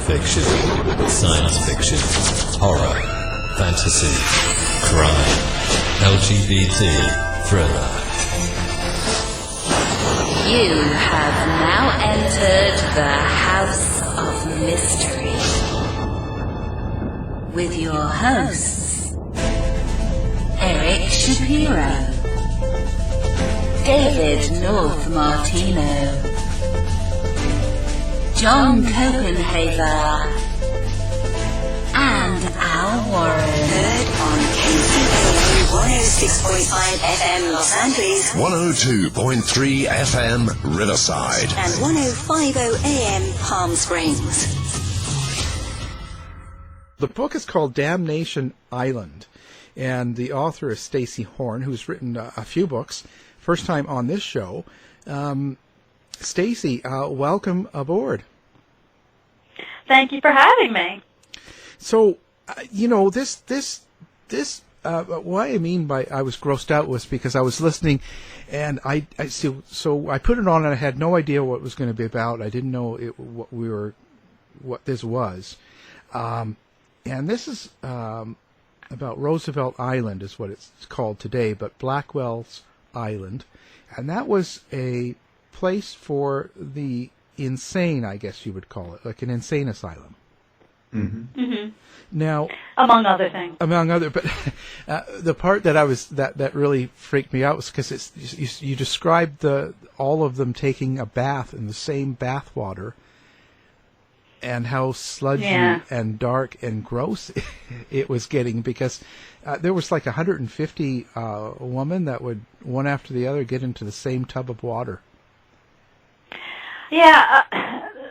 fiction, science fiction, horror, fantasy, crime, LGBT, thriller. You have now entered the House of Mystery with your hosts, Eric Shapiro, David North Martino, John Copenhaver, and Al Warren. Heard on KCAA 106.5 FM Los Angeles, 102.3 FM Riverside, and 105.0 AM Palm Springs. The book is called Damnation Island, and the author is Stacy Horn, who's written a few books. First time on this show. Stacy, welcome aboard. Thank you for having me. So, what I mean by I was grossed out was because I was listening, and I put it on and I had no idea what it was going to be about. I didn't know what this was, and this is about Roosevelt Island is what it's called today, but Blackwell's Island, and that was a place for the insane, I guess you would call it, like an insane asylum. Mm-hmm. Mm-hmm. Now, among other things, but the part that really freaked me out was because you described all of them taking a bath in the same bath water, and how sludgy and dark and gross it was getting, because there was like 150 women that would one after the other get into the same tub of water. Yeah,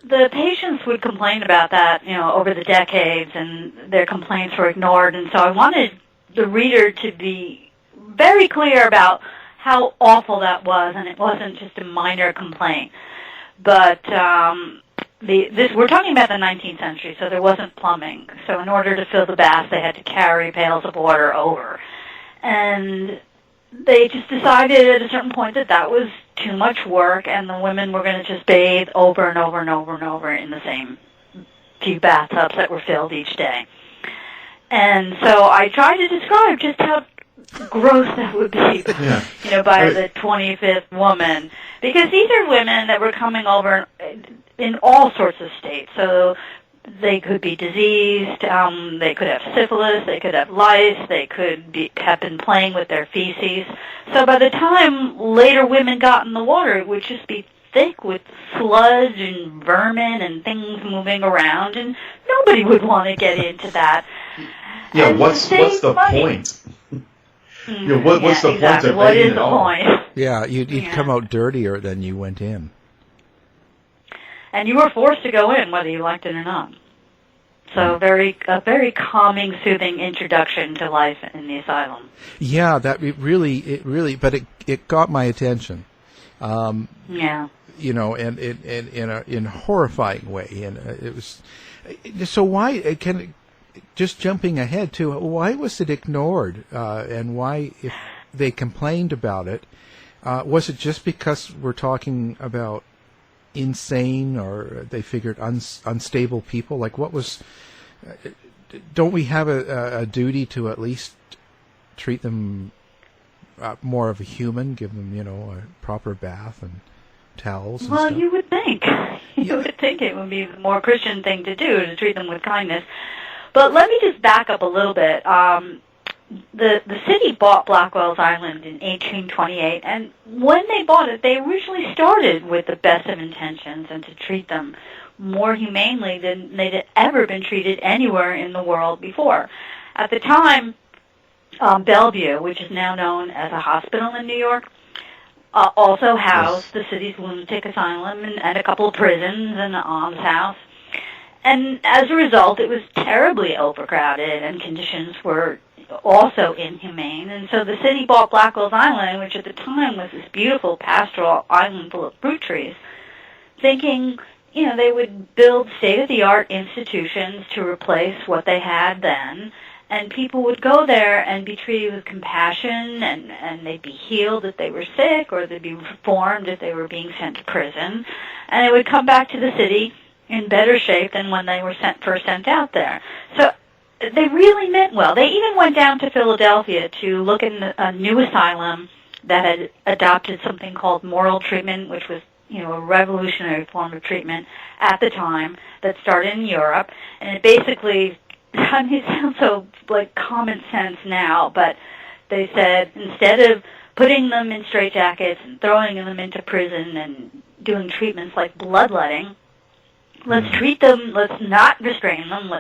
the patients would complain about that, over the decades, and their complaints were ignored. And so I wanted the reader to be very clear about how awful that was, and it wasn't just a minor complaint. But we're talking about the 19th century, so there wasn't plumbing. So in order to fill the bath, they had to carry pails of water over. And they just decided at a certain point that was too much work, and the women were going to just bathe over and over and over and over in the same few bathtubs that were filled each day. And so I tried to describe just how gross that would be, by the 25th woman, because these are women that were coming over in all sorts of states. So they could be diseased, they could have syphilis, they could have lice, they could have been playing with their feces. So by the time later women got in the water, it would just be thick with sludge and vermin and things moving around, and nobody would want to get into that. Yeah, what's the point? What's the point of what is the point? Yeah, you'd come out dirtier than you went in. And you were forced to go in, whether you liked it or not. So a very calming, soothing introduction to life in the asylum. Yeah, but it got my attention. Yeah. And in a horrifying way, and it was. So why just jumping ahead to why was it ignored, and why, if they complained about it, was it just because we're talking about insane, or they figured unstable people? Like, what was? Don't we have a duty to at least treat them more of a human, give them a proper bath and towels? And well, stuff? You would think. You would think it would be the more Christian thing to do, to treat them with kindness. But let me just back up a little bit. The city bought Blackwell's Island in 1828, and when they bought it, they originally started with the best of intentions and to treat them more humanely than they'd ever been treated anywhere in the world before. At the time, Bellevue, which is now known as a hospital in New York, also housed the city's lunatic asylum and a couple of prisons and an almshouse. And as a result, it was terribly overcrowded, and conditions were also inhumane. And so the city bought Blackwell's Island, which at the time was this beautiful pastoral island full of fruit trees, thinking, they would build state-of-the-art institutions to replace what they had then, and people would go there and be treated with compassion, and they'd be healed if they were sick, or they'd be reformed if they were being sent to prison. And they would come back to the city in better shape than when they were first sent out there. So they really meant well. They even went down to Philadelphia to look at a new asylum that had adopted something called moral treatment, which was, a revolutionary form of treatment at the time that started in Europe. And it basically, it sounds so like common sense now, but they said instead of putting them in straitjackets and throwing them into prison and doing treatments like bloodletting, let's treat them, let's not restrain them,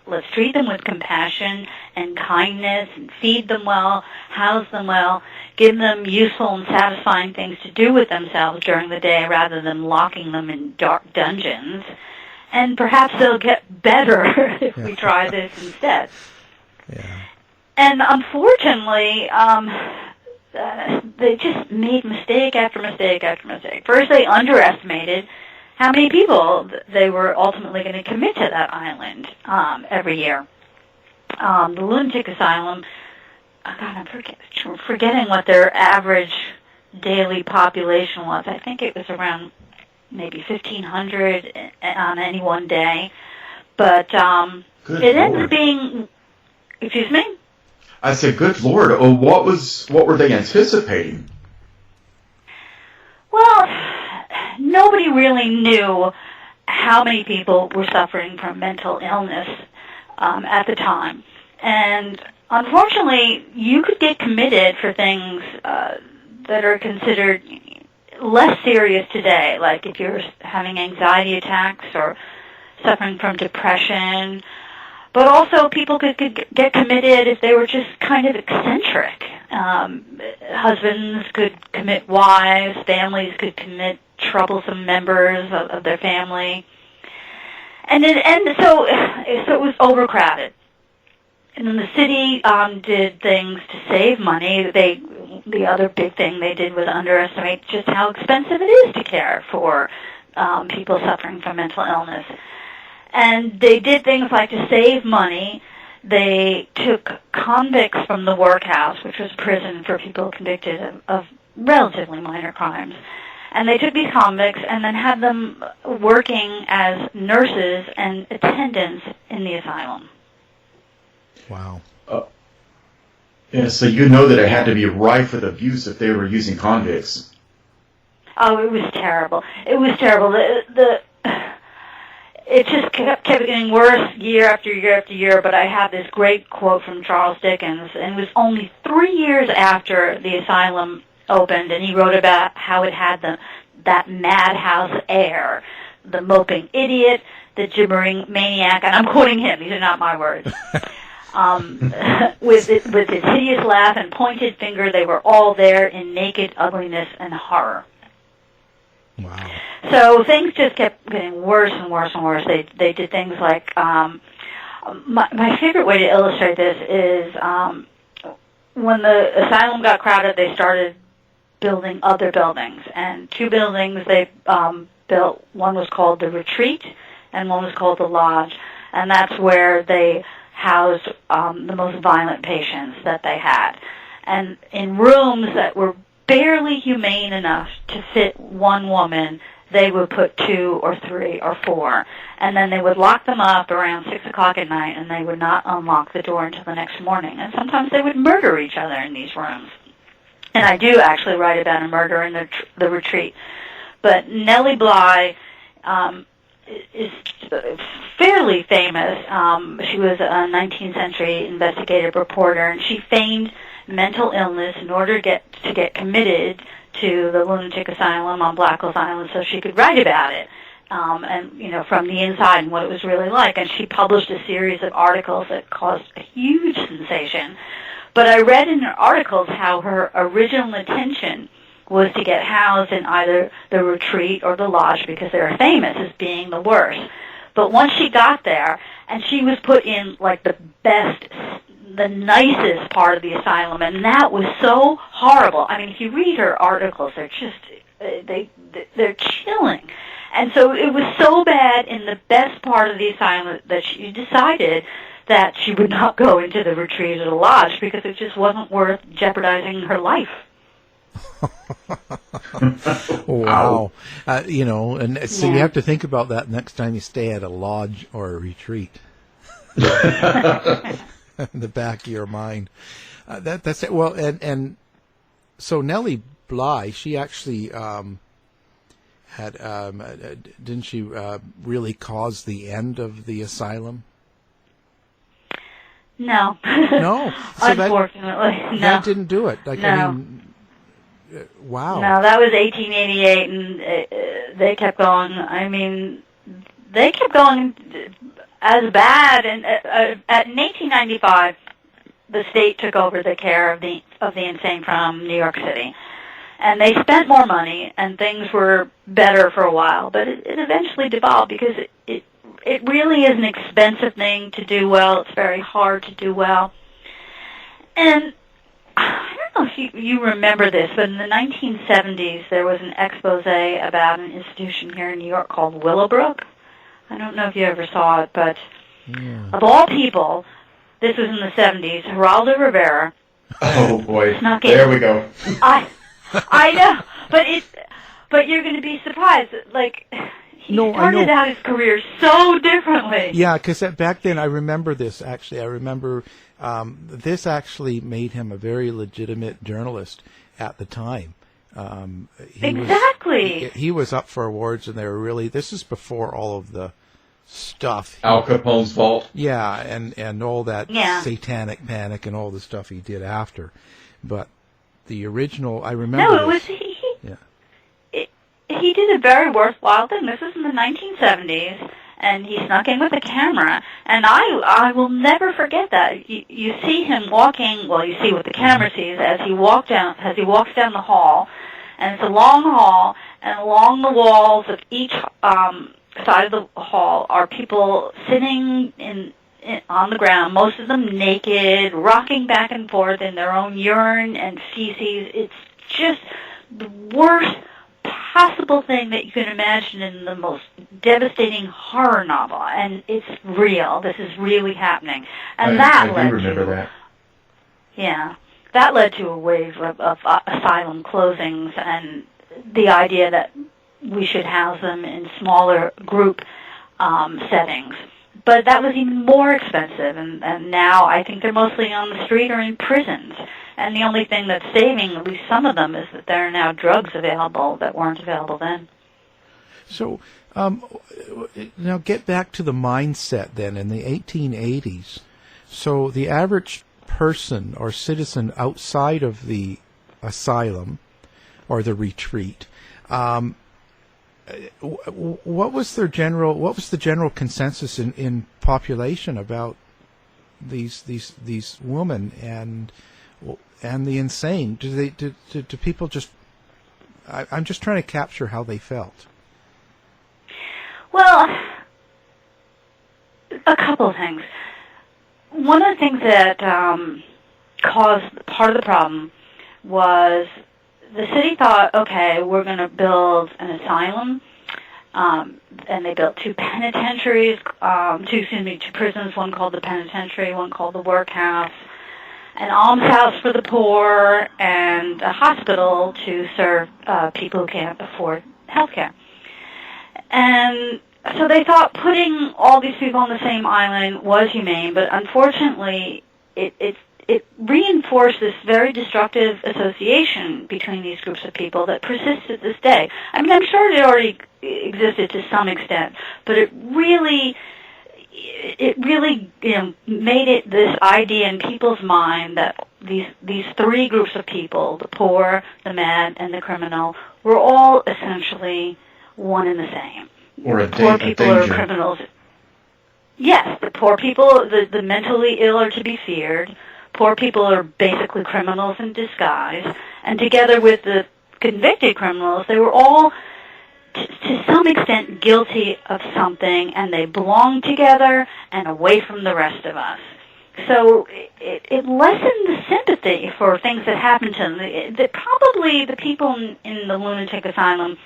let's treat them with compassion and kindness and feed them well, house them well, give them useful and satisfying things to do with themselves during the day rather than locking them in dark dungeons. And perhaps they'll get better if we try this instead. Yeah. And unfortunately, they just made mistake after mistake after mistake. First, they underestimated how many people they were ultimately going to commit to that island every year. The lunatic asylum, I'm forgetting what their average daily population was. I think it was around maybe 1,500 on any one day. But it ended up being, excuse me? I said, good Lord, what were they anticipating? Well, nobody really knew how many people were suffering from mental illness at the time. And unfortunately, you could get committed for things that are considered less serious today, like if you're having anxiety attacks or suffering from depression. But also people could get committed if they were just kind of eccentric. Husbands could commit wives, families could commit troublesome members of their family. So it was overcrowded. And then the city did things to save money. The other big thing they did was underestimate just how expensive it is to care for people suffering from mental illness. And they did things like, to save money, they took convicts from the workhouse, which was prison for people convicted of relatively minor crimes. And they took these convicts and then had them working as nurses and attendants in the asylum. Wow. Yeah, so you know that it had to be rife with abuse if they were using convicts. Oh, it was terrible. It was terrible. It just kept getting worse year after year after year, but I have this great quote from Charles Dickens, and it was only 3 years after the asylum opened, and he wrote about how it had that madhouse air, the moping idiot, the gibbering maniac, and I'm quoting him, these are not my words. With his hideous laugh and pointed finger, they were all there in naked ugliness and horror. Wow. So things just kept getting worse and worse and worse. They did things like, my favorite way to illustrate this is when the asylum got crowded, they started building other buildings. And 2 buildings they built, one was called the Retreat and one was called the Lodge. And that's where they housed the most violent patients that they had. And in rooms that were barely humane enough to fit one woman, they would put 2 or 3 or 4. And then they would lock them up around 6 o'clock at night, and they would not unlock the door until the next morning. And sometimes they would murder each other in these rooms. And I do actually write about a murder in the Retreat. But Nellie Bly is fairly famous. She was a 19th century investigative reporter, and she feigned mental illness in order to get committed to the lunatic asylum on Blackwell Island so she could write about it, and from the inside and what it was really like. And she published a series of articles that caused a huge sensation. But I read in her articles how her original intention was to get housed in either the Retreat or the Lodge because they were famous as being the worst. But once she got there, and she was put in like the nicest part of the asylum, and that was so horrible. I mean, if you read her articles, they're just they're chilling. And so it was so bad in the best part of the asylum that she decided that she would not go into the Retreat or the Lodge because it just wasn't worth jeopardizing her life. Wow. And so you have to think about that next time you stay at a lodge or a retreat. In the back of your mind. That's it. Well, and so Nellie Bly, she actually had, didn't she really cause the end of the asylum? No. No. So unfortunately, no. That didn't do it. Like, No. I mean, wow. No, that was 1888, and they kept going. I mean, they kept going as bad. And in 1895, the state took over the care of the insane from New York City, and they spent more money, and things were better for a while. But it eventually devolved because it really is an expensive thing to do well. It's very hard to do well, and I don't know if you remember this, but in the 1970s, there was an expose about an institution here in New York called Willowbrook. I don't know if you ever saw it, but of all people, this was in the 70s, Geraldo Rivera. Oh, boy. Snuck in. There we go. I know, but you're going to be surprised. Like, he started out his career so differently. Yeah, because back then, I remember this, actually. I remember this actually made him a very legitimate journalist at the time. Exactly. He was up for awards, and they were really, this is before all of the stuff. Al Capone's Vault. Yeah, and all that satanic panic and all the stuff he did after. But the original, I remember. No, it was he did a very worthwhile thing. This was in the 1970s, and he snuck in with a camera. And I will never forget that. You see him walking. Well, you see what the camera sees as he walks down the hall, and it's a long hall, and along the walls of each side of the hall are people sitting on the ground, most of them naked, rocking back and forth in their own urine and feces. It's just the worst possible thing that you can imagine in the most devastating horror novel, and it's real. This is really happening, and I do remember that. Yeah, that led to a wave of asylum closings, and the idea that we should house them in smaller group settings. But that was even more expensive, and now I think they're mostly on the street or in prisons. And the only thing that's saving at least some of them is that there are now drugs available that weren't available then. So, now get back to the mindset then in the 1880s. So the average person or citizen outside of the asylum or the retreat, what was the general consensus in population about these women and the insane? Do people just? I'm just trying to capture how they felt. Well, a couple of things. One of the things that caused part of the problem was the city thought, okay, we're going to build an asylum, and they built two penitentiaries, two prisons, one called the penitentiary, one called the workhouse, an almshouse for the poor, and a hospital to serve people who can't afford health care. And so they thought putting all these people on the same island was humane, but unfortunately it reinforced this very destructive association between these groups of people that persists to this day. I mean, I'm sure it already existed to some extent, but it really made it this idea in people's mind that these three groups of people, the poor, the mad, and the criminal, were all essentially one and the same. Or a poor people are criminals. Yes, the poor people, the mentally ill are to be feared. Poor people are basically criminals in disguise. And together with the convicted criminals, they were all, to some extent, guilty of something, and they belonged together and away from the rest of us. So it lessened the sympathy for things that happened to them. Probably the people in the lunatic asylum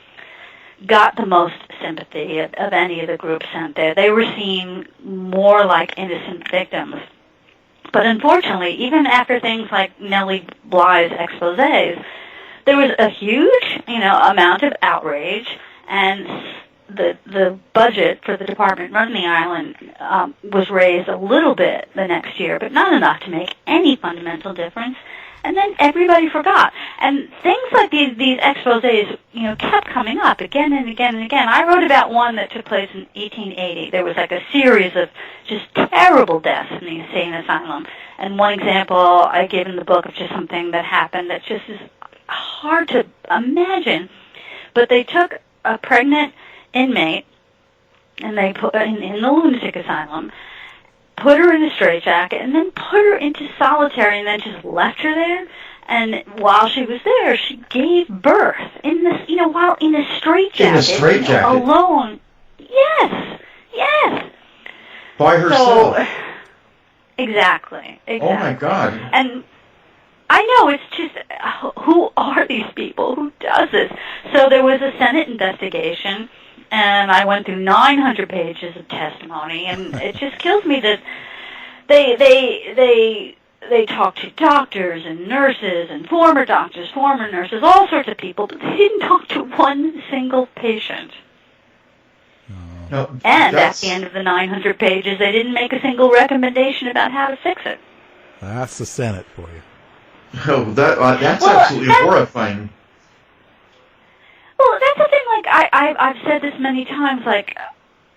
got the most sympathy of any of the groups sent there. They were seen more like innocent victims. But unfortunately, even after things like Nellie Bly's exposés, there was a huge, amount of outrage, and the budget for the department running the island was raised a little bit the next year, but not enough to make any fundamental difference. And then everybody forgot. And things like these exposés, kept coming up again and again and again. I wrote about one that took place in 1880. There was like a series of just terrible deaths in the insane asylum. And one example I give in the book of just something that happened that just is hard to imagine. But they took a pregnant inmate, and they put in the lunatic asylum, put her in a straitjacket, and then put her into solitary, and then just left her there. And while she was there, she gave birth in this, while in a straitjacket. In a straitjacket, alone. Yes. By herself. So, exactly. Oh my God. And I know, it's just, who are these people? Who does this? So there was a Senate investigation, and I went through 900 pages of testimony, and it just kills me that they talked to doctors and nurses and former doctors, former nurses, all sorts of people, but they didn't talk to one single patient. No, and at the end of the 900 pages, they didn't make a single recommendation about how to fix it. That's the Senate for you. Oh, that's absolutely horrifying. Well, that's the thing, I've said this many times,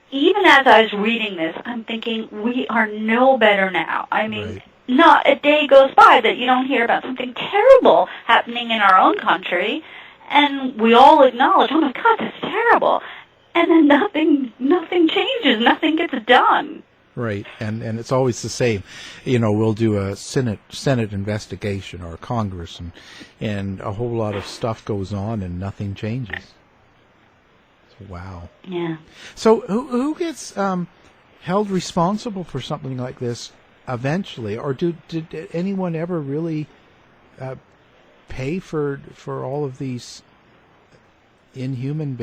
even as I was reading this, I'm thinking, we are no better now. I mean, right. Not a day goes by that you don't hear about something terrible happening in our own country, and we all acknowledge, oh my God, that's terrible. And then nothing changes, nothing gets done. Right, and it's always the same. We'll do a Senate investigation or Congress, and a whole lot of stuff goes on, and nothing changes. Wow. Yeah. So who gets held responsible for something like this eventually, or did anyone ever really pay for all of these inhuman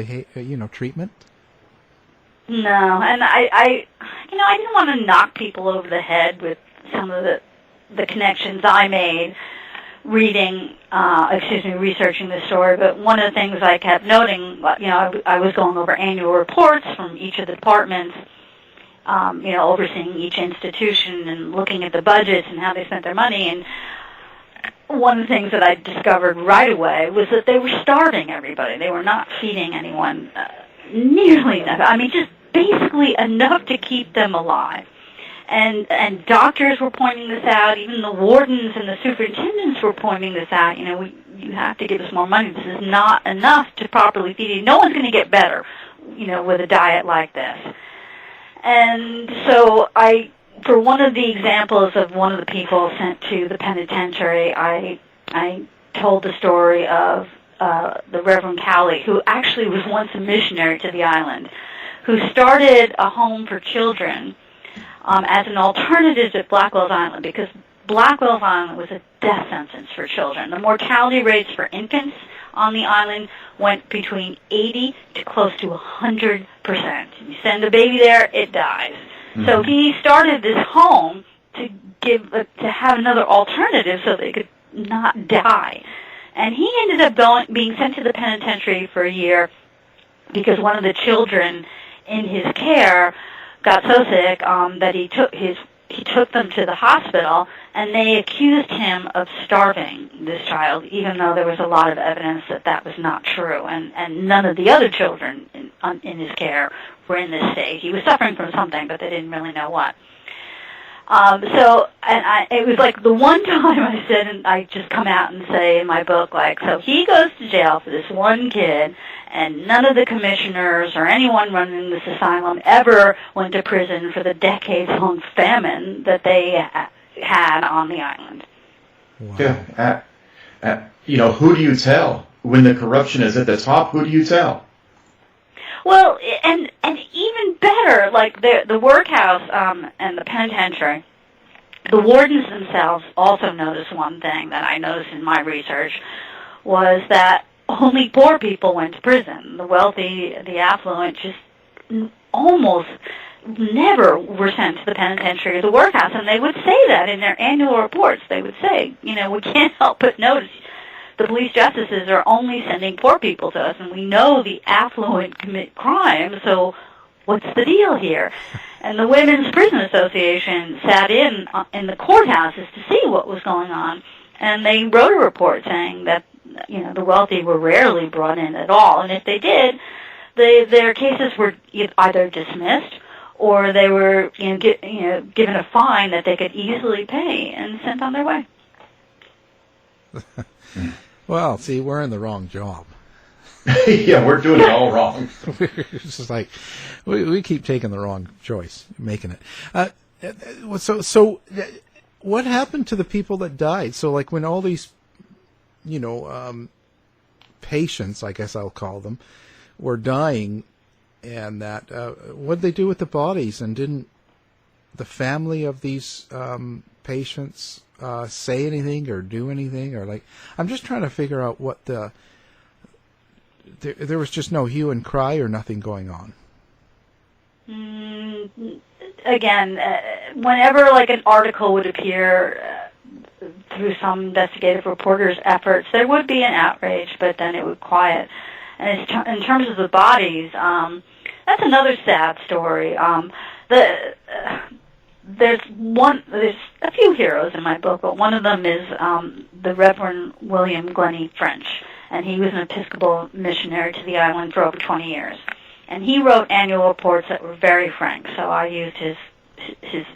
treatment? No, and I didn't want to knock people over the head with some of the connections I made researching this story, but one of the things I kept noting, I was going over annual reports from each of the departments, overseeing each institution and looking at the budgets and how they spent their money, and one of the things that I discovered right away was that they were starving everybody. They were not feeding anyone nearly enough. I mean, just basically enough to keep them alive. And doctors were pointing this out. Even the wardens and the superintendents were pointing this out. You have to give us more money. This is not enough to properly feed you. No one's going to get better, with a diet like this. And so for one of the examples of one of the people sent to the penitentiary, I told the story of the Reverend Cowley, who actually was once a missionary to the island, who started a home for children as an alternative to Blackwell Island, because Blackwell Island was a death sentence for children. The mortality rates for infants on the island went between 80 to close to 100%. You send a baby there, it dies. Mm-hmm. So he started this home to have another alternative so they could not die. And he ended up being sent to the penitentiary for a year because one of the children in his care got so sick that he took them to the hospital, and they accused him of starving this child, even though there was a lot of evidence that was not true, and none of the other children in his care were in this state. He was suffering from something, but they didn't really know what. It was like the one time I said, and I just come out and say in my book, so he goes to jail for this one kid, and none of the commissioners or anyone running this asylum ever went to prison for the decades-long famine that they had on the island. Wow. Yeah. Who do you tell? When the corruption is at the top, who do you tell? Well, and even better, the workhouse and the penitentiary, the wardens themselves also noticed one thing that I noticed in my research, was that only poor people went to prison. The wealthy, the affluent, just almost never were sent to the penitentiary or the workhouse, and they would say that in their annual reports. They would say, we can't help but notice the police justices are only sending poor people to us, and we know the affluent commit crime, so what's the deal here? And the Women's Prison Association sat in the courthouses to see what was going on, and they wrote a report saying that, you know, the wealthy were rarely brought in at all, and if they did, their cases were either dismissed or they were given a fine that they could easily pay and sent on their way. Well, see, we're in the wrong job. Yeah, we're doing it all wrong. It's just like we keep taking the wrong choice, making it. So what happened to the people that died? So, like, when all these, patients, I guess I'll call them, were dying, and that what did they do with the bodies? And didn't the family of these patients say anything or do anything? Or, like, I'm just trying to figure out what there was just no hue and cry or nothing going on. Again, whenever like an article would appear through some investigative reporter's efforts, there would be an outrage, but then it would quiet. And in terms of the bodies, that's another sad story. There's a few heroes in my book, but one of them is the Reverend William Glennie French, and he was an Episcopal missionary to the island for over 20 years. And he wrote annual reports that were very frank, so I used his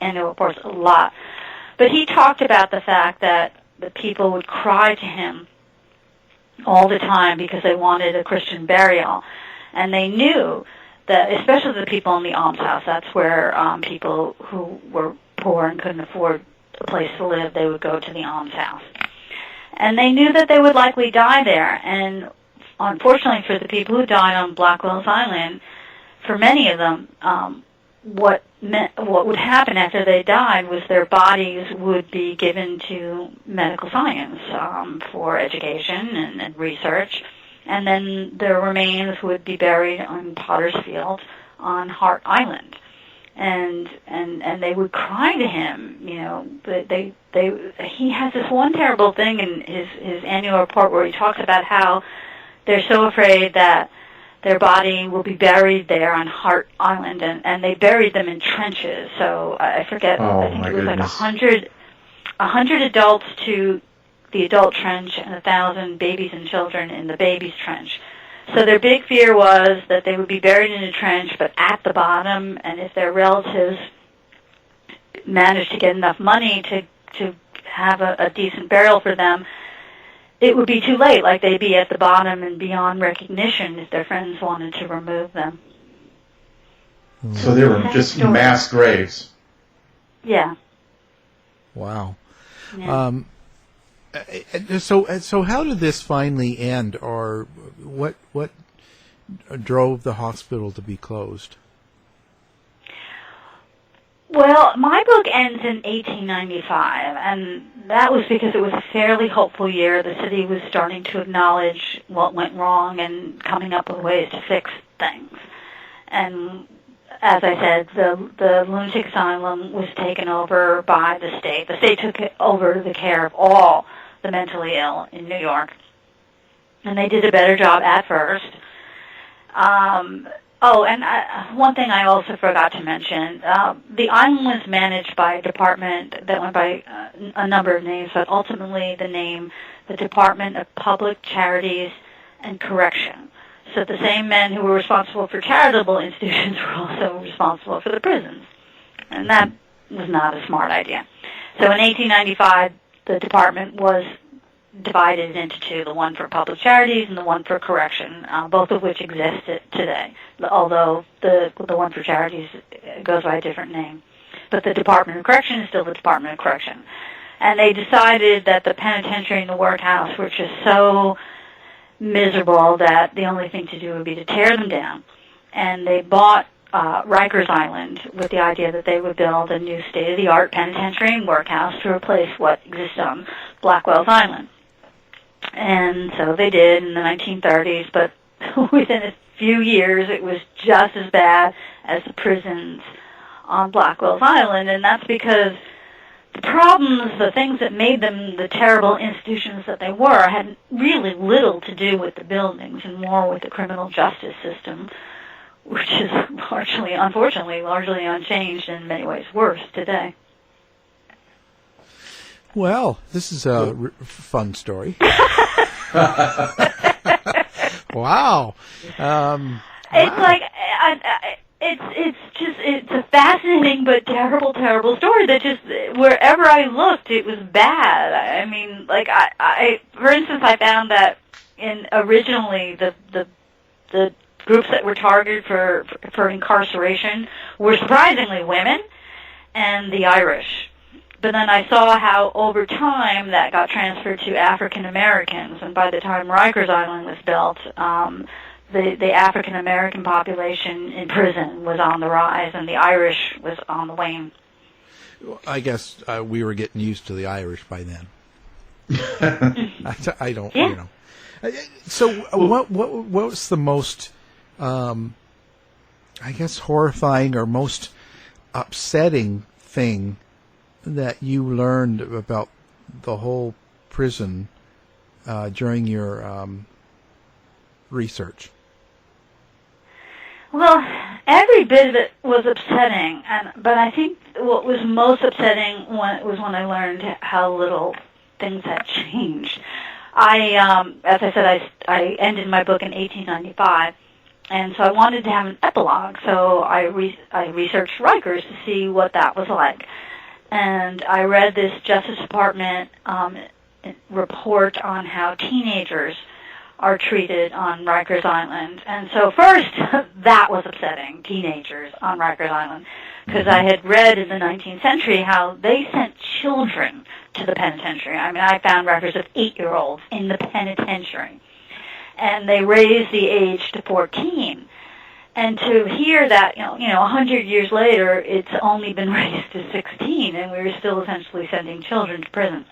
annual reports a lot. But he talked about the fact that the people would cry to him all the time because they wanted a Christian burial. And they knew that, especially the people in the almshouse, that's where people who were poor and couldn't afford a place to live, they would go to the almshouse. And they knew that they would likely die there. And unfortunately for the people who died on Blackwell Island, for many of them, what would happen after they died was their bodies would be given to medical science for education and research, and then their remains would be buried on Potter's Field on Hart Island. And they would cry to him, he has this one terrible thing in his annual report where he talks about how they're so afraid that their body will be buried there on Hart Island, and they buried them in trenches. So I forget, I think it was like 100 adults to the adult trench and 1,000 babies and children in the babies trench. So their big fear was that they would be buried in a trench, but at the bottom, and if their relatives managed to get enough money to have a decent burial for them, it would be too late, like they'd be at the bottom and beyond recognition if their friends wanted to remove them. So they were just mass graves. Yeah. Wow. Yeah. So how did this finally end, or what drove the hospital to be closed? Well, my book ends in 1895, and that was because it was a fairly hopeful year. The city was starting to acknowledge what went wrong and coming up with ways to fix things. And as I said, the lunatic asylum was taken over by the state. The state took over the care of all the mentally ill in New York, and they did a better job at first. One thing I also forgot to mention, the island was managed by a department that went by a number of names, but ultimately the Department of Public Charities and Correction. So the same men who were responsible for charitable institutions were also responsible for the prisons. And that was not a smart idea. So in 1895, the department was divided into two, the one for public charities and the one for correction, both of which exist today, although the one for charities goes by a different name. But the Department of Correction is still the Department of Correction. And they decided that the penitentiary and the workhouse were just so miserable that the only thing to do would be to tear them down. And they bought Rikers Island with the idea that they would build a new state-of-the-art penitentiary and workhouse to replace what exists on Blackwell's Island. And so they did in the 1930s, but within a few years it was just as bad as the prisons on Blackwell's Island, and that's because problems, the things that made them the terrible institutions that they were, had really little to do with the buildings and more with the criminal justice system, which is unfortunately, largely unchanged and in many ways worse today. Well, this is a fun story. Wow. It's like it's a fascinating but terrible story that just wherever I looked it was bad. I mean, like I for instance, I found that originally the groups that were targeted for incarceration were surprisingly women and the Irish. But then I saw how over time that got transferred to African Americans, and by the time Rikers Island was built, the African American population in prison was on the rise, and the Irish was on the wane. I guess we were getting used to the Irish by then. I don't, Yeah. you know. So, what was the most, I guess, horrifying or most upsetting thing that you learned about the whole prison during your research? Well, every bit of it was upsetting, but I think what was most upsetting was when I learned how little things had changed. As I said, I ended my book in 1895, and so I wanted to have an epilogue. So I researched Rikers to see what that was like, and I read this Justice Department report on how teenagers are treated on Rikers Island. And so first, that was upsetting, teenagers on Rikers Island, because I had read in the 19th century how they sent children to the penitentiary. I mean, I found records of 8-year-olds in the penitentiary, and they raised the age to 14. And to hear that, 100 years later, it's only been raised to 16, and we were still essentially sending children to prison.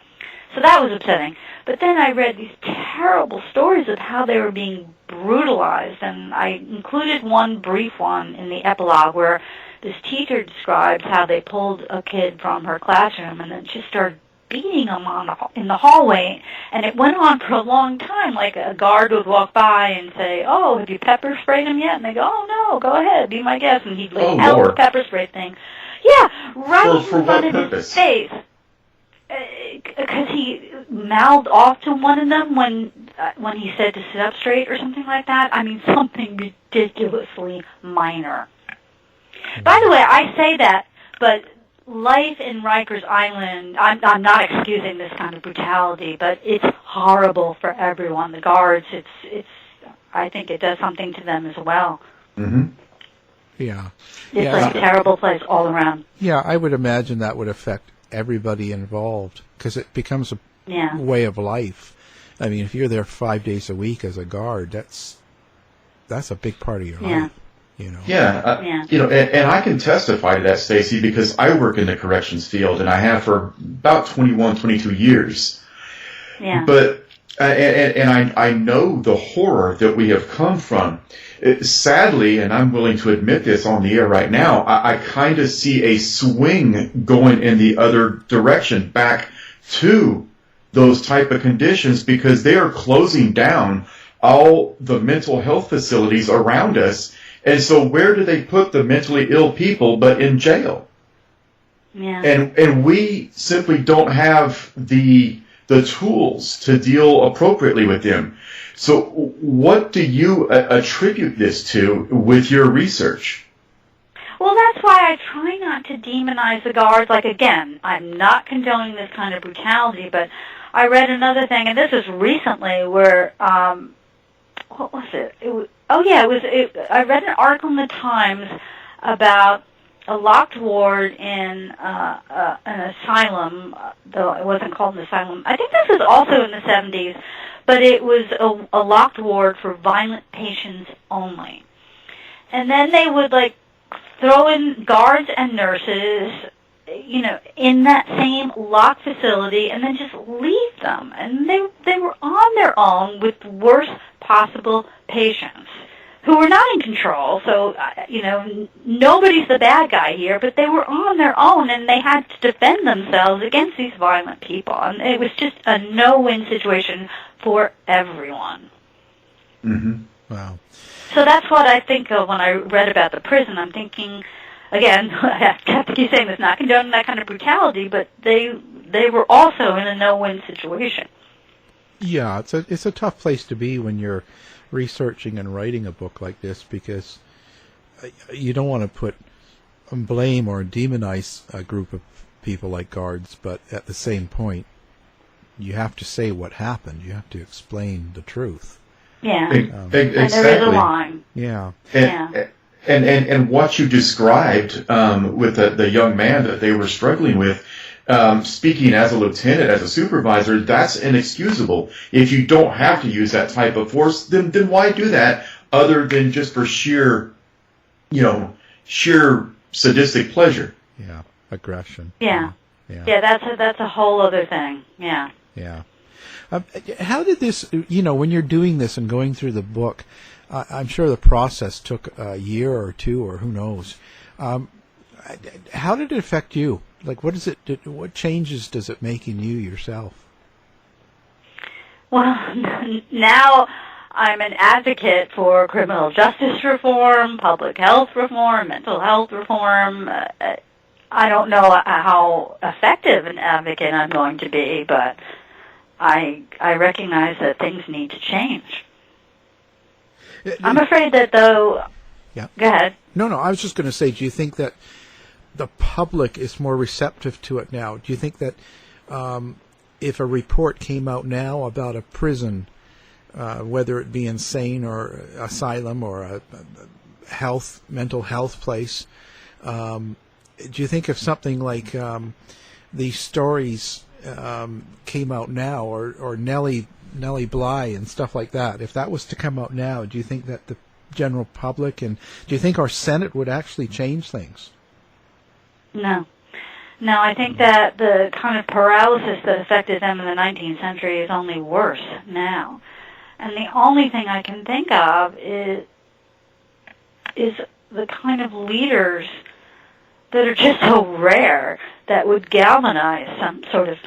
So that was upsetting. But then I read these terrible stories of how they were being brutalized, and I included one brief one in the epilogue where this teacher describes how they pulled a kid from her classroom and then just started beating him in the hallway, and it went on for a long time. Like a guard would walk by and say, "Oh, have you pepper sprayed him yet?" And they go, "Oh no, go ahead, be my guest." And he'd out the pepper spray thing. Yeah, right in front of his face. Because he mouthed off to one of them when he said to sit up straight or something like that. I mean, something ridiculously minor. By the way, I say that, but life in Rikers Island, I'm not excusing this kind of brutality, but it's horrible for everyone. The guards, I think it does something to them as well. Mm-hmm. Yeah. It's like a terrible place all around. Yeah, I would imagine that would affect everybody involved because it becomes a way of life. I mean, if you're there 5 days a week as a guard, that's a big part of your life. And I can testify to that, Stacy, because I work in the corrections field, and I have for about 21, 22 years. Yeah. But I know the horror that we have come from. Sadly, and I'm willing to admit this on the air right now, I kind of see a swing going in the other direction, back to those type of conditions, because they are closing down all the mental health facilities around us. And so where do they put the mentally ill people but in jail? Yeah. And we simply don't have the tools to deal appropriately with them. So what do you attribute this to with your research? Well, that's why I try not to demonize the guards. Like, again, I'm not condoning this kind of brutality, but I read another thing, and this is recently, where, what was it? I read an article in the Times about a locked ward in an asylum, though it wasn't called an asylum. I think this was also in the 70s, but it was a locked ward for violent patients only. And then they would, throw in guards and nurses, in that same locked facility, and then just leave them. And they were on their own with the worst possible patients. who were not in control. So, nobody's the bad guy here, but they were on their own, and they had to defend themselves against these violent people. And it was just a no-win situation for everyone. Mm-hmm. Wow. So that's what I think of when I read about the prison. I'm thinking, again, I have to keep saying this, not condoning that kind of brutality, but they were also in a no-win situation. Yeah, it's a tough place to be when you're researching and writing a book like this, because you don't want to put blame or demonize a group of people like guards, but at the same point, you have to say what happened. You have to explain the truth. Yeah, exactly. And there is a line. Yeah. And what you described with the young man that they were struggling with, speaking as a lieutenant, as a supervisor, that's inexcusable. If you don't have to use that type of force, then why do that other than just for sheer sadistic pleasure? Yeah, aggression. Yeah, that's a whole other thing. Yeah. Yeah. How did this, when you're doing this and going through the book, I'm sure the process took a year or two, or who knows. How did it affect you? Like, what changes does it make in you yourself? Well, now I'm an advocate for criminal justice reform, public health reform, mental health reform. I don't know how effective an advocate I'm going to be, but I recognize that things need to change. I'm afraid that, though... Yeah. Go ahead. No, I was just going to say, do you think that the public is more receptive to it now? Do you think that if a report came out now about a prison, whether it be insane or asylum or a mental health place, do you think if something like these stories came out now, or Nellie Bly and stuff like that, if that was to come out now, do you think that the general public, and do you think our Senate would actually change things? No, I think that the kind of paralysis that affected them in the 19th century is only worse now. And the only thing I can think of is the kind of leaders that are just so rare that would galvanize some sort of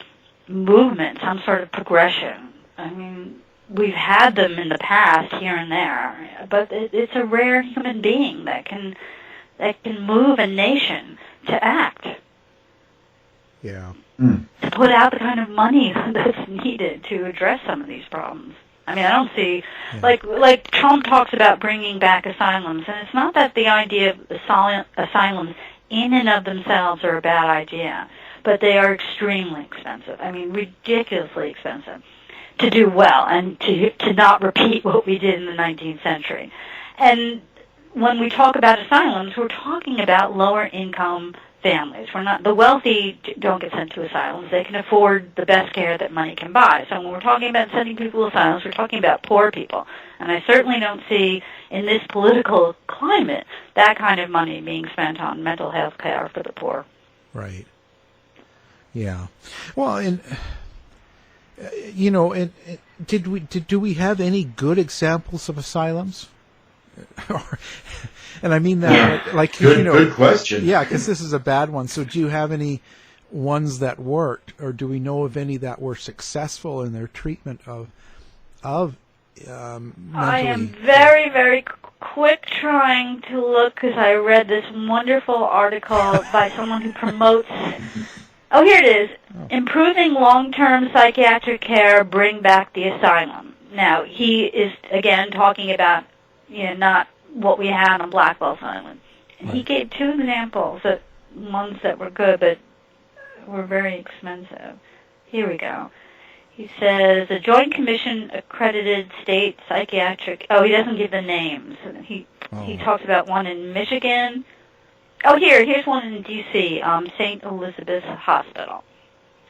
movement, some sort of progression. I mean, we've had them in the past here and there, but it's a rare human being that can move a nation to act. Yeah. To put out the kind of money that's needed to address some of these problems. I mean, I don't see, like Trump talks about bringing back asylums, and it's not that the idea of asylums in and of themselves are a bad idea, but they are extremely expensive. I mean, ridiculously expensive to do well and to not repeat what we did in the 19th century. And when we talk about asylums, we're talking about lower income families. The wealthy don't get sent to asylums. They can afford the best care that money can buy. So when we're talking about sending people to asylums, we're talking about poor people. And I certainly don't see in this political climate that kind of money being spent on mental health care for the poor. Right. Yeah. Well, and do we have any good examples of asylums? And I mean that, like, good question. Yeah, because this is a bad one. So, do you have any ones that worked, or do we know of any that were successful in their treatment of mentally? I am very, very quick trying to look because I read this wonderful article by someone who promotes. Oh, here it is. Improving long-term psychiatric care, bring back the asylum. Now, he is, again, talking about, not what we had on Blackwell Island. And he gave two examples, ones that were good, but were very expensive. Here we go. He says, a Joint Commission accredited state psychiatric... Oh, he doesn't give the names. He talks about one in Michigan. Oh, here's one in D.C., St. Elizabeth's Hospital.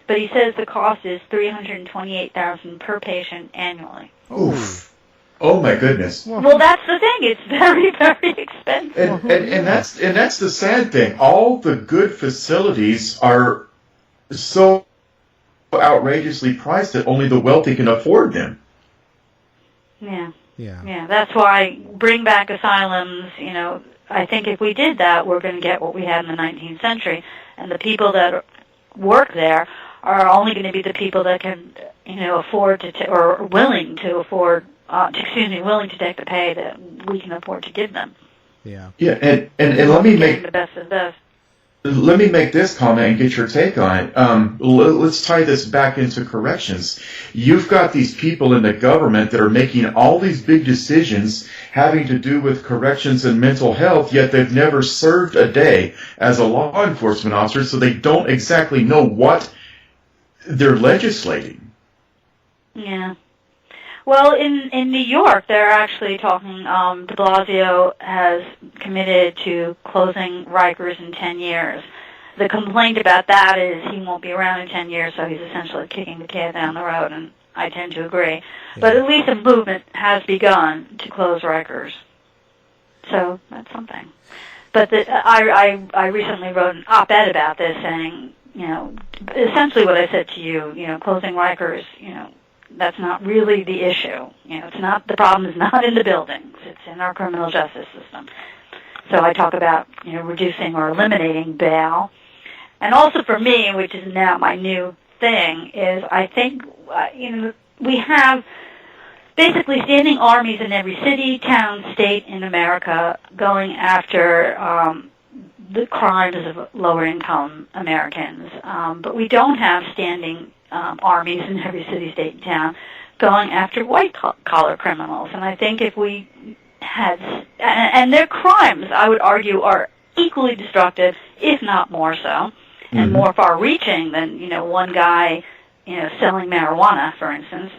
But he says the cost is $328,000 per patient annually. Oof. Oh my goodness! Well, that's the thing; it's very, very expensive. And that's the sad thing. All the good facilities are so outrageously priced that only the wealthy can afford them. Yeah. Yeah, that's why bring back asylums, I think if we did that, we're going to get what we had in the 19th century. And the people that work there are only going to be the people that can, afford to, or willing to afford, willing to take the pay that we can afford to give them. Yeah. Yeah, and let me make the best of the best. Let me make this comment and get your take on it. Let's tie this back into corrections. You've got these people in the government that are making all these big decisions having to do with corrections and mental health, yet they've never served a day as a law enforcement officer, so they don't exactly know what they're legislating. Yeah. Well, in New York, they're actually talking, de Blasio has committed to closing Rikers in 10 years. The complaint about that is he won't be around in 10 years, so he's essentially kicking the can down the road, and I tend to agree. Yeah. But at least a movement has begun to close Rikers. So that's something. But I recently wrote an op-ed about this saying, essentially what I said to you, closing Rikers, that's not really the issue. It's not, the problem is not in the buildings. It's in our criminal justice system. So I talk about, reducing or eliminating bail. And also for me, which is now my new thing, is I think, we have basically standing armies in every city, town, state in America going after the crimes of lower-income Americans. But we don't have standing armies in every city, state, and town going after white-collar criminals. And I think if we had, and their crimes, I would argue, are equally destructive, if not more so, and more far-reaching than, one guy, selling marijuana, for instance.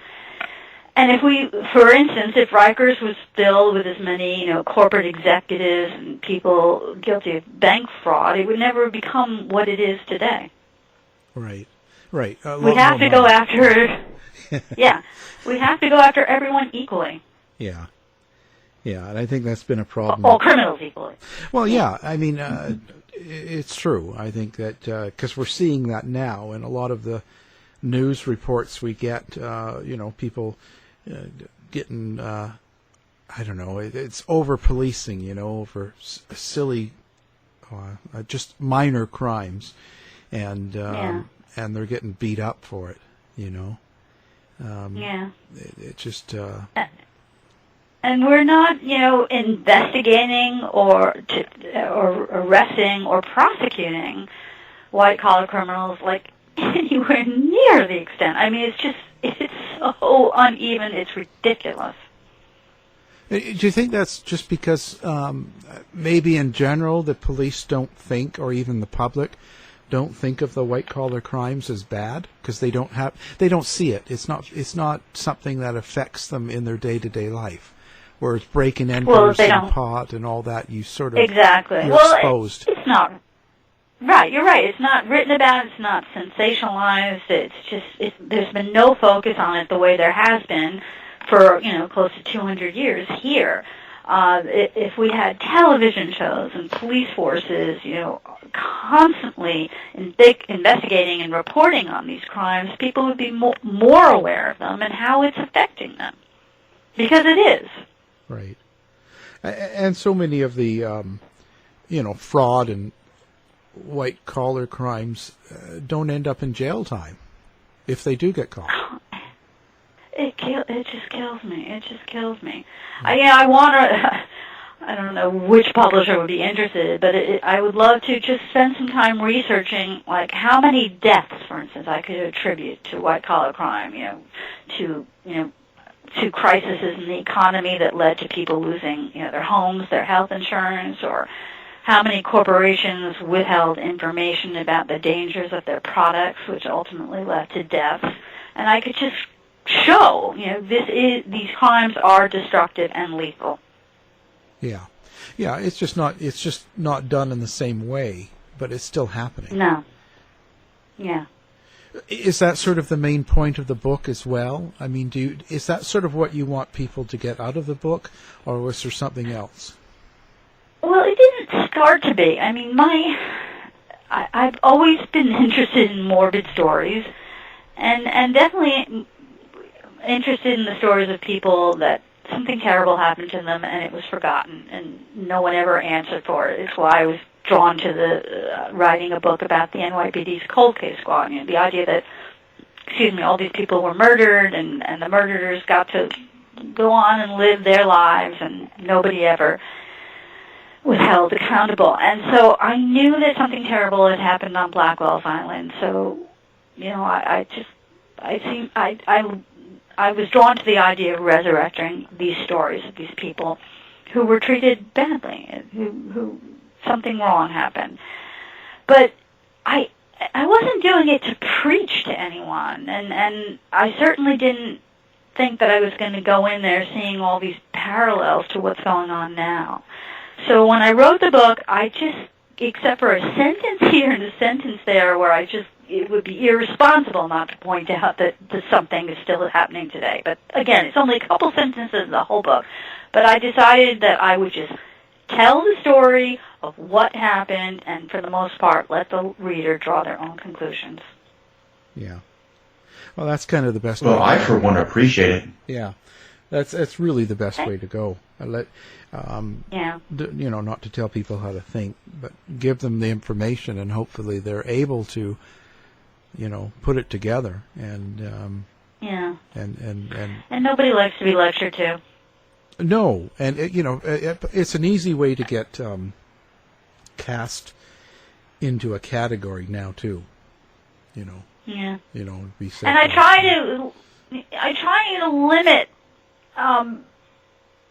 And if if Rikers was filled with as many, corporate executives and people guilty of bank fraud, it would never become what it is today. Right. We have to go after, we have to go after everyone equally. Yeah, and I think that's been a problem. All criminals equally. Well, yeah, I mean, it's true. I think that, because we're seeing that now in a lot of the news reports we get, people getting, I don't know, it's over-policing, over silly, just minor crimes. And and they're getting beat up for it, It just. And we're not, investigating or arresting or prosecuting white-collar criminals like anywhere near the extent. I mean, it's so uneven, it's ridiculous. Do you think that's just because maybe in general the police don't think, or even the public don't think of the white-collar crimes as bad because they don't see it. It's not something that affects them in their day-to-day life. Whereas breaking enters and pot and all that, you sort of exactly. You're exposed. It's not right. You're right. It's not written about. It's not sensationalized. It's just there's been no focus on it the way there has been for close to 200 years here. If we had television shows and police forces, constantly investigating and reporting on these crimes, people would be more aware of them and how it's affecting them. Because it is. Right. And so many of the, fraud and white-collar crimes don't end up in jail time if they do get caught. It just kills me. It just kills me. I want to. I don't know which publisher would be interested, but I would love to just spend some time researching, like how many deaths, for instance, I could attribute to white-collar crime. To crises in the economy that led to people losing, their homes, their health insurance, or how many corporations withheld information about the dangers of their products, which ultimately led to deaths. And I could just show, these crimes are destructive and lethal. Yeah, it's just not done in the same way, but it's still happening. No. Yeah. Is that sort of the main point of the book as well? I mean, is that sort of what you want people to get out of the book, or was there something else? Well, it didn't start to be. I mean, I've always been interested in morbid stories, and definitely interested in the stories of people that something terrible happened to them and it was forgotten and no one ever answered for it. It's why I was drawn to the writing a book about the NYPD's cold case squad. You know, the idea that, all these people were murdered and the murderers got to go on and live their lives and nobody ever was held accountable. And so I knew that something terrible had happened on Blackwell Island. So, you know, I was drawn to the idea of resurrecting these stories of these people who were treated badly, who something wrong happened. But I wasn't doing it to preach to anyone, and I certainly didn't think that I was going to go in there seeing all these parallels to what's going on now. So when I wrote the book, I just, except for a sentence here and a sentence there where it would be irresponsible not to point out that something is still happening today. But again, it's only a couple sentences in the whole book. But I decided that I would just tell the story of what happened and, for the most part, let the reader draw their own conclusions. Yeah. Well, that's kind of the best Well, way. I, for one, appreciate it. Yeah. That's really the best way to go. Yeah. You know, not to tell people how to think, but give them the information, and hopefully they're able to, you know, put it together. And Yeah. And nobody likes to be lectured to. No, and it's an easy way to get cast into a category now too. You know. Yeah. You know, be said. And I try to limit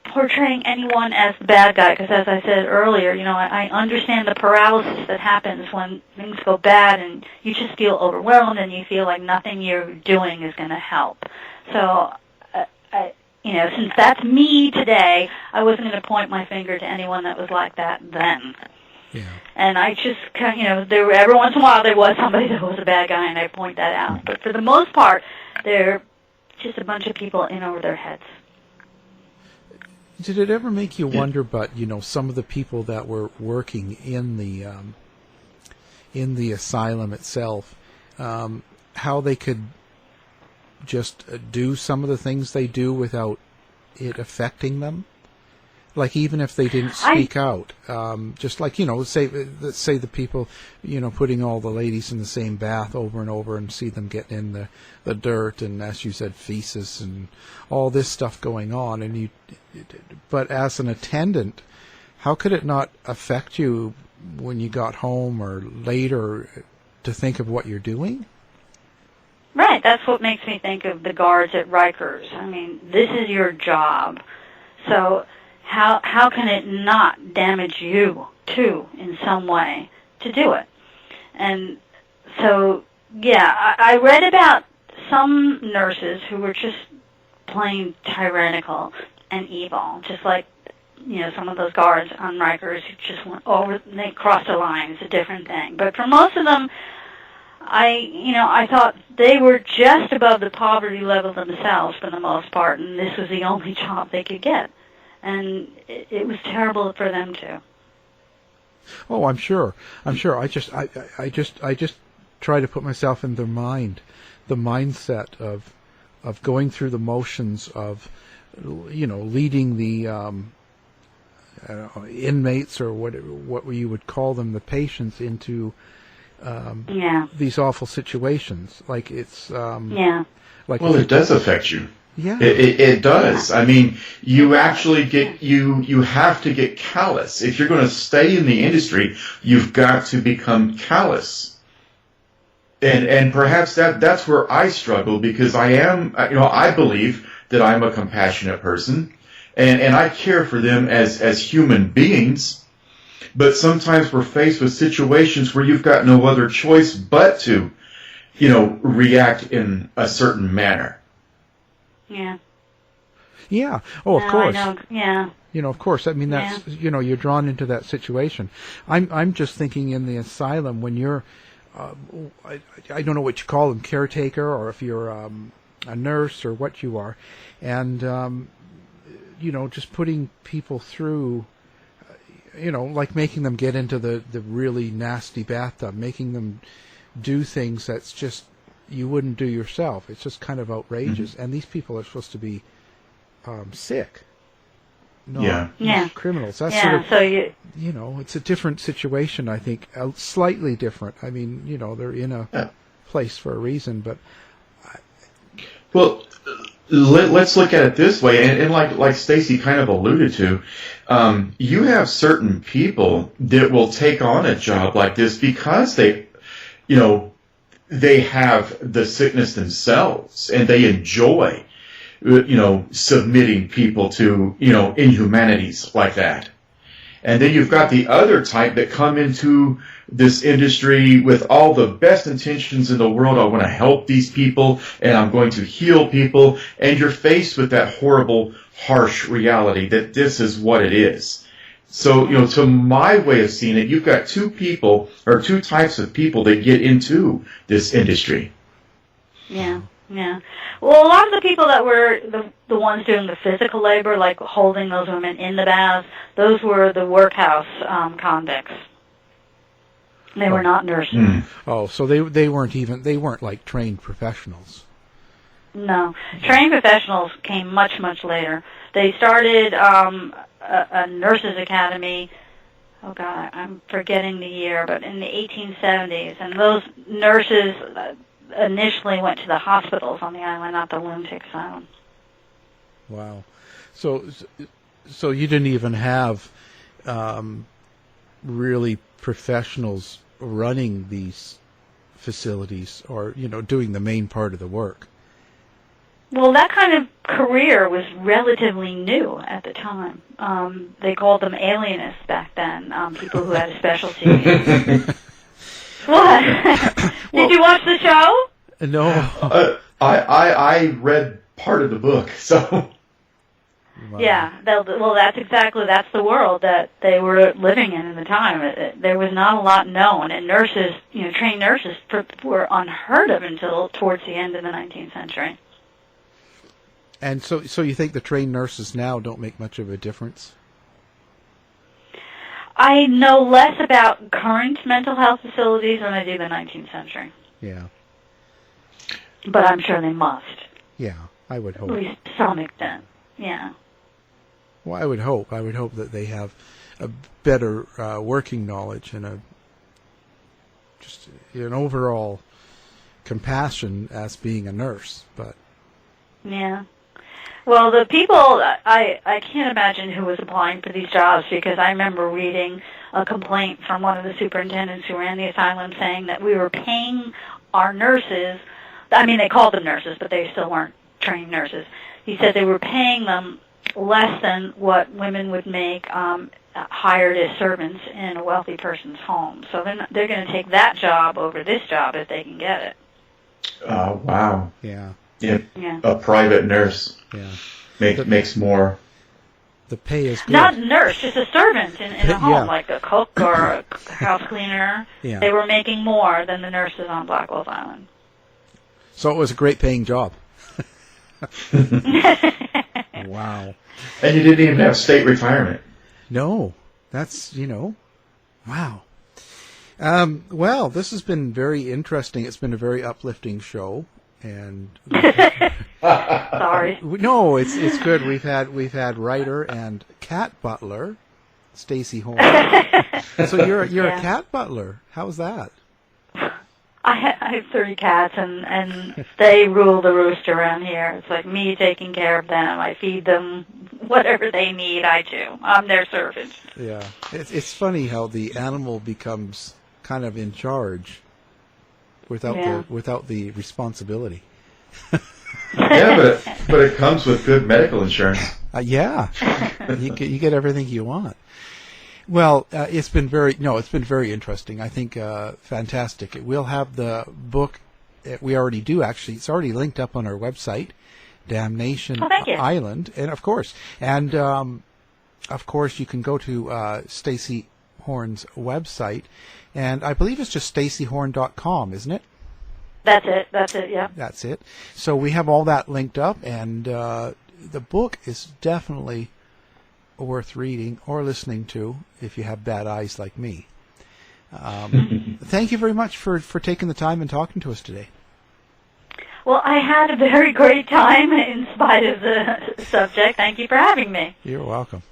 portraying anyone as the bad guy, because as I said earlier, you know, I understand the paralysis that happens when things go bad and you just feel overwhelmed and you feel like nothing you're doing is going to help. So, since that's me today, I wasn't going to point my finger to anyone that was like that then. Yeah. And I just, every once in a while there was somebody that was a bad guy, and I point that out. But for the most part, they're just a bunch of people in over their heads. Did it ever make you wonder, but, you know, some of the people that were working in the asylum itself, how they could just do some of the things they do without it affecting them? Like, even if they didn't speak out, just like, you know, let's say the people, you know, putting all the ladies in the same bath over and over and see them getting in the dirt and, as you said, feces and all this stuff going on. But as an attendant, how could it not affect you when you got home or later to think of what you're doing? Right, that's what makes me think of the guards at Rikers. I mean, this is your job. So how can it not damage you, too, in some way, to do it? And so, yeah, I read about some nurses who were just plain tyrannical and evil, just like, you know, some of those guards on Rikers who just went over, they crossed the line. It's a different thing. But for most of them, I thought they were just above the poverty level themselves for the most part, and this was the only job they could get. And it was terrible for them too. Oh, I'm sure. I just try to put myself in their mind, the mindset of going through the motions of, you know, leading the inmates, or what you would call them, the patients, into these awful situations. Like it's like, well, it does affect you. Yeah, it does. I mean, you actually get you have to get callous if you're going to stay in the industry. You've got to become callous, and perhaps that's where I struggle, because I am, you know, I believe that I'm a compassionate person, and I care for them as human beings. But sometimes we're faced with situations where you've got no other choice but to, you know, react in a certain manner. Yeah. Yeah. Oh, of course. I know. Yeah. You know, of course. I mean, that's, you know, you're drawn into that situation. I'm just thinking in the asylum when you're, I don't know what you call them, caretaker, or if you're a nurse or what you are, and you know, just putting people through, you know, like making them get into the really nasty bathtub, making them do things that's just you wouldn't do yourself. It's just kind of outrageous. Mm-hmm. And these people are supposed to be sick, not Yeah. criminals. That's Yeah, sort of, so you... it's a different situation, I think, slightly different. I mean, they're in a place for a reason, but... Well, let's look at it this way, and like Stacy kind of alluded to, you have certain people that will take on a job like this because they have the sickness themselves, and they enjoy, submitting people to, inhumanities like that. And then you've got the other type that come into this industry with all the best intentions in the world. I want to help these people, and I'm going to heal people. And you're faced with that horrible, harsh reality that this is what it is. So, to my way of seeing it, you've got two types of people that get into this industry. Yeah. Well, a lot of the people that were the ones doing the physical labor, like holding those women in the baths, those were the workhouse convicts. They were not nurses. Oh, so they weren't like trained professionals. No, trained professionals came much, much later. They started a nurses' academy. Oh God, I'm forgetting the year, but in the 1870s, and those nurses initially went to the hospitals on the island, not the lunatic asylum. Wow. So you didn't even have really professionals running these facilities or, doing the main part of the work. Well, that kind of career was relatively new at the time. They called them alienists back then, people who had a specialty. What? Did you watch the show? No. I read part of the book, so... Wow. Yeah, that's the world that they were living in the time. There was not a lot known, and nurses, trained nurses were unheard of until towards the end of the 19th century. And so you think the trained nurses now don't make much of a difference? I know less about current mental health facilities than I do the 19th century. Yeah. But I'm sure they must. Yeah, I would hope. At least to some extent, yeah. Well, I would hope that they have a better working knowledge and just an overall compassion as being a nurse. But yeah. Well, the people, I can't imagine who was applying for these jobs, because I remember reading a complaint from one of the superintendents who ran the asylum saying that we were paying our nurses, they called them nurses, but they still weren't trained nurses. He said they were paying them less than what women would make hired as servants in a wealthy person's home. So they're going to take that job over this job if they can get it. Oh, wow. yeah. Yeah. A private nurse makes more. The pay is good. Not a nurse, just a servant in a home, Yeah. like a cook or a house cleaner. Yeah. They were making more than the nurses on Blackwell Island. So it was a great paying job. Wow. And you didn't even have state retirement. No, that's, wow. Well, this has been very interesting. It's been a very uplifting show. And Sorry. no, it's good. We've had writer and cat butler, Stacy Horn. So you're a cat butler. How's that? I have 30 cats, and they rule the roost around here. It's like me taking care of them. I feed them whatever they need. I do. I'm their servant. Yeah, it's funny how the animal becomes kind of in charge without the responsibility. Yeah, but it comes with good medical insurance. Yeah, you get everything you want. Well, it's been very interesting. I think fantastic. We'll have the book. We already do, actually. It's already linked up on our website, Damnation Island, and of course, you can go to Stacy Horn's website, and I believe it's just stacyhorn.com, isn't it? That's it, yeah. That's it. So we have all that linked up, and the book is definitely worth reading or listening to if you have bad eyes like me. Thank you very much for taking the time and talking to us today. Well, I had a very great time in spite of the subject. Thank you for having me. You're welcome.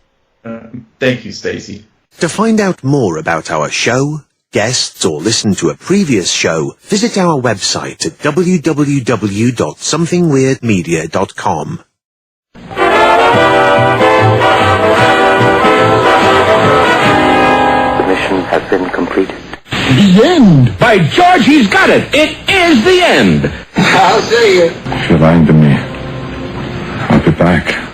Thank you, Stacy. To find out more about our show, guests, or listen to a previous show, visit our website at www.somethingweirdmedia.com. The mission has been completed. The end! By George, he's got it! It is the end! I'll see you. If you're lying to me, I'll be back.